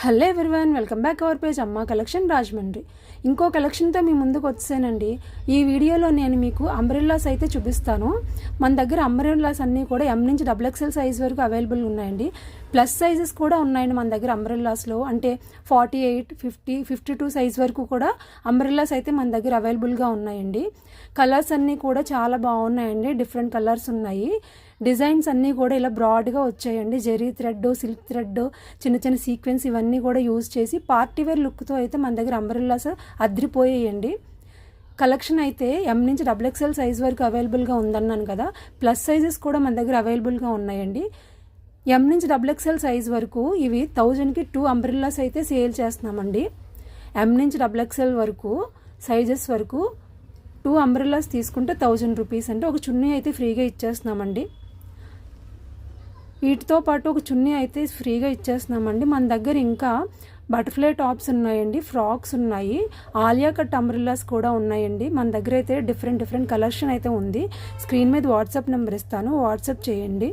Hello everyone, welcome back our page అమ్మ collection Rajahmundry. ఇంకో కలెక్షన్తో మీ ముందుకు వచ్చానండి. ఈ వీడియోలో నేను మీకు అంబ్రెల్లాస్ అయితే చూపిస్తాను. మన దగ్గర అంబ్రెల్లాస్ అన్నీ కూడా ఎం నుంచి XXL సైజ్ వరకు అవైలబుల్ ఉన్నాయండి. ప్లస్ సైజెస్ కూడా ఉన్నాయండి మన దగ్గర అంబ్రెల్లాస్లో. అంటే 48, 50, 52 సైజ్ వరకు కూడా అంబ్రెల్లాస్ అయితే మన దగ్గర అవైలబుల్గా ఉన్నాయండి. కలర్స్ అన్నీ కూడా చాలా బాగున్నాయండి. డిఫరెంట్ కలర్స్ ఉన్నాయి. డిజైన్స్ అన్నీ కూడా ఇలా బ్రాడ్గా వచ్చాయండి. జెరీ థ్రెడ్, సిల్క్ థ్రెడ్, చిన్న చిన్న సీక్వెన్స్ ఇవన్నీ కూడా యూజ్ చేసి పార్టీవేర్ లుక్తో అయితే మన దగ్గర అంబ్రెల్లాస్ అద్రిపోయాయండి. కలెక్షన్ అయితే ఎం నుంచి XXL సైజ్ వరకు అవైలబుల్గా ఉందన్నాను కదా. ప్లస్ సైజెస్ కూడా మన దగ్గర అవైలబుల్గా ఉన్నాయండి. ఎం నుంచి XXL సైజ్ వరకు ఇవి 1000కి 2 అంబ్రెల్లాస్ అయితే సేల్ చేస్తున్నామండి. ఎం నుంచి XXL వరకు సైజెస్ వరకు 2 అంబ్రెల్లాస్ తీసుకుంటే 1000 రూపీస్. అంటే ఒక చున్నీ అయితే ఫ్రీగా ఇచ్చేస్తున్నామండి. వీటితో పాటు ఒక చున్నీ అయితే ఫ్రీగా ఇచ్చేస్తున్నామండి. మన దగ్గర ఇంకా బటర్ఫ్లై టాప్స్ ఉన్నాయండి, ఫ్రాక్స్ ఉన్నాయి, ఆలియా కట్ అంబ్రెల్లాస్ కూడా ఉన్నాయండి. మన దగ్గర అయితే డిఫరెంట్ కలెక్షన్ అయితే ఉంది. స్క్రీన్ మీద వాట్సాప్ నెంబర్ ఇస్తాను, వాట్సాప్ చేయండి.